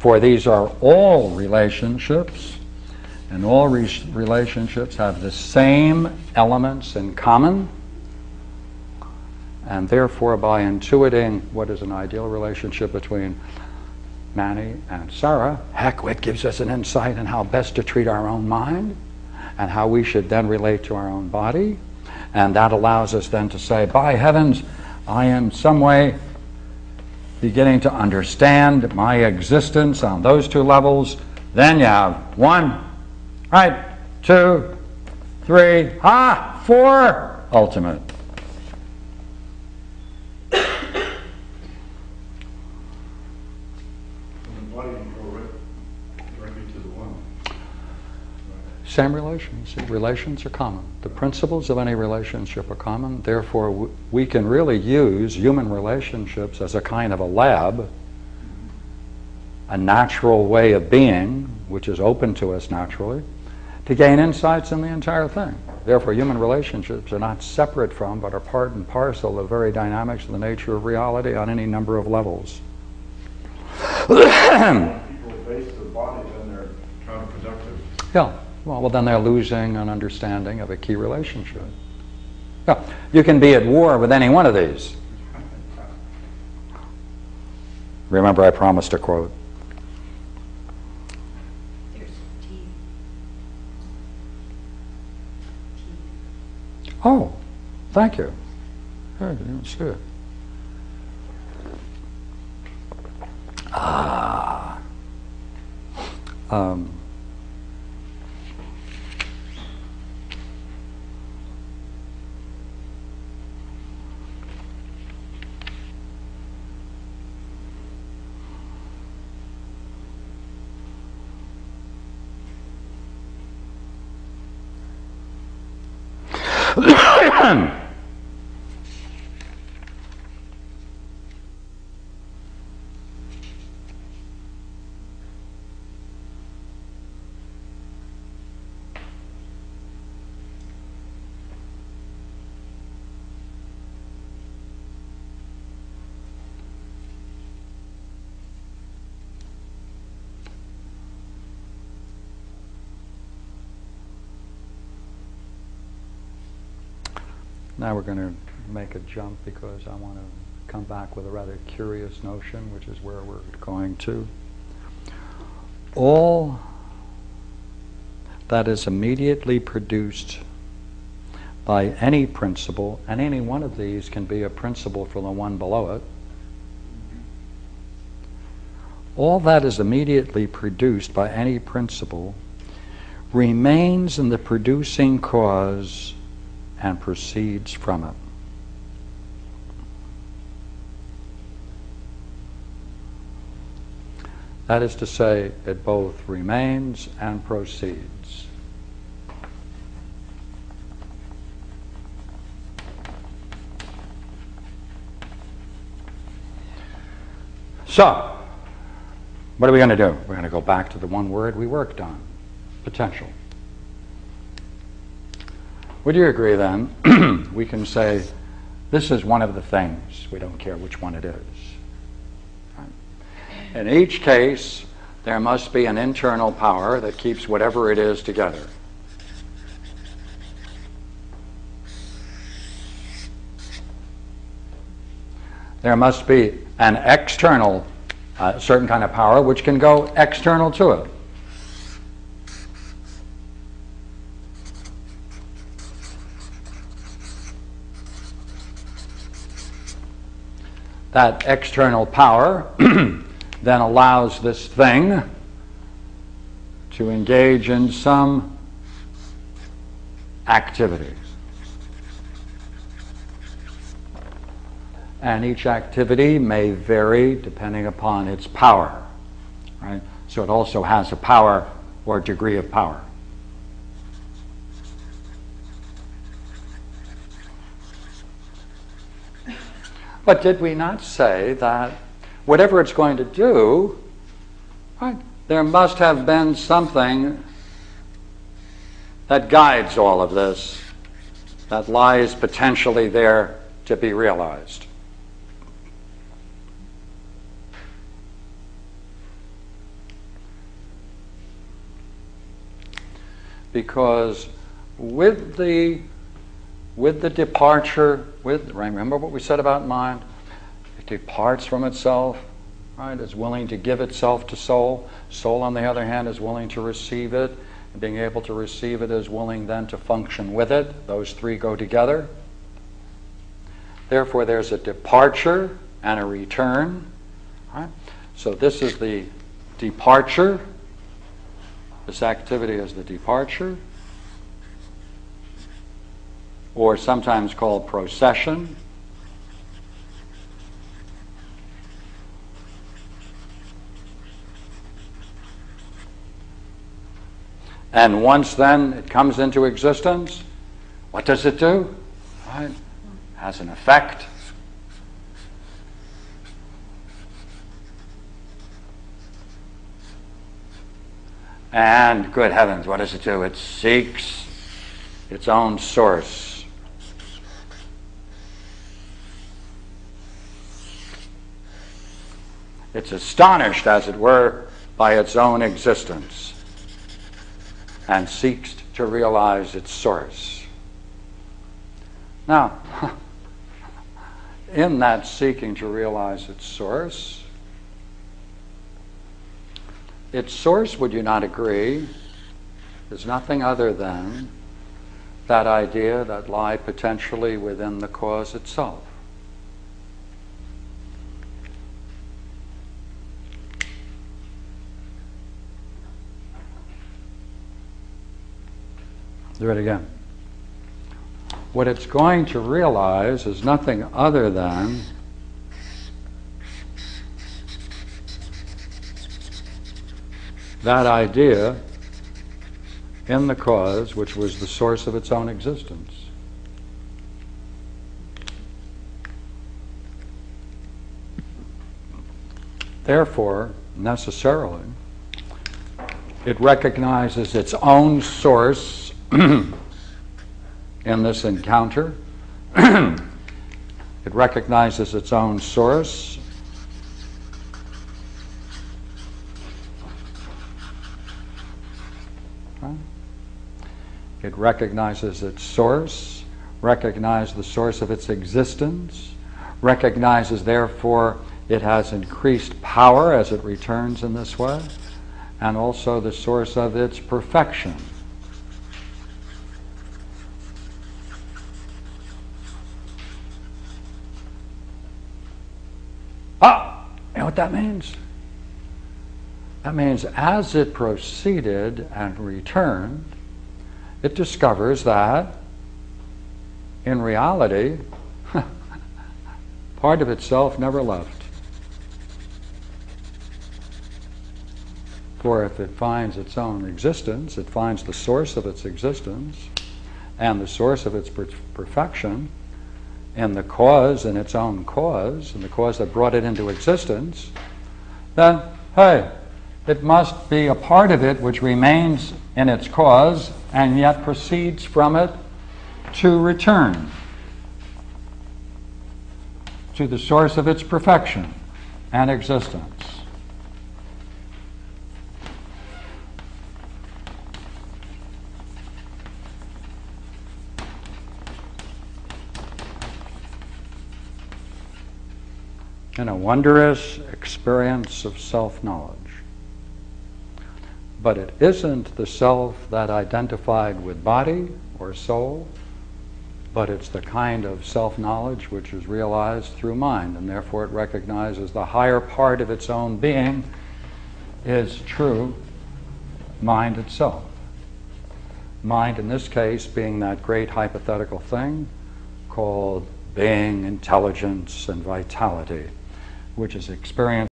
For these are all relationships, and all relationships have the same elements in common, and therefore by intuiting what is an ideal relationship between Manny and Sarah, Heckwit gives us an insight in how best to treat our own mind and how we should then relate to our own body. And that allows us then to say, by heavens, I am some way beginning to understand my existence on those two levels. Then you have 1, right, 2, 3, 4, ultimate. Same relations. Relations are common. The principles of any relationship are common. Therefore, we can really use human relationships as a kind of a lab, a natural way of being, which is open to us naturally, to gain insights in the entire thing. Therefore, human relationships are not separate from, but are part and parcel of the very dynamics of the nature of reality on any number of levels. People face the body, then they're counterproductive. Yeah. Well, then they're losing an understanding of a key relationship. Yeah. You can be at war with any one of these. Remember, I promised a quote. There's teeth. Oh, thank you. I didn't see it. Now we're going to make a jump because I want to come back with a rather curious notion, which is where we're going to. All that is immediately produced by any principle, and any one of these can be a principle for the one below it, all that is immediately produced by any principle remains in the producing cause and proceeds from it. That is to say, it both remains and proceeds. So, what are we going to do? We're going to go back to the one word we worked on, potential. Would you agree then, we can say, this is one of the things, we don't care which one it is. Right? In each case, there must be an internal power that keeps whatever it is together. There must be an external, certain kind of power which can go external to it. That external power then allows this thing to engage in some activity. And each activity may vary depending upon its power, right? So it also has a power or degree of power. But did we not say that whatever it's going to do, right, there must have been something that guides all of this, that lies potentially there to be realized? because with the departure, remember what we said about mind? It departs from itself, right? Is willing to give itself to soul. Soul, on the other hand, is willing to receive it. And being able to receive it is willing then to function with it. Those three go together. Therefore, there's a departure and a return. Right? So this is the departure. This activity is the departure, or sometimes called procession. And once then it comes into existence, what does it do? Right? It has an effect. And, good heavens, what does it do? It seeks its own source. It's astonished, as it were, by its own existence and seeks to realize its source. Now, in that seeking to realize its source, would you not agree, is nothing other than that idea that lie potentially within the cause itself. Do it again. What it's going to realize is nothing other than that idea in the cause which was the source of its own existence. Therefore, necessarily, it recognizes its own source in this encounter. It recognizes its own source. It recognizes its source, recognizes the source of its existence, recognizes, therefore, it has increased power as it returns in this way, and also the source of its perfection. You know what that means? That means as it proceeded and returned, it discovers that, in reality, part of itself never left. For if it finds its own existence, it finds the source of its existence and the source of its perfection in the cause, in its own cause, in the cause that brought it into existence, then, hey, it must be a part of it which remains in its cause and yet proceeds from it to return to the source of its perfection and existence. In a wondrous experience of self-knowledge. But it isn't the self that identified with body or soul, but it's the kind of self-knowledge which is realized through mind, and therefore it recognizes the higher part of its own being is true mind itself. Mind, in this case, being that great hypothetical thing called being, intelligence, and vitality, which is experienced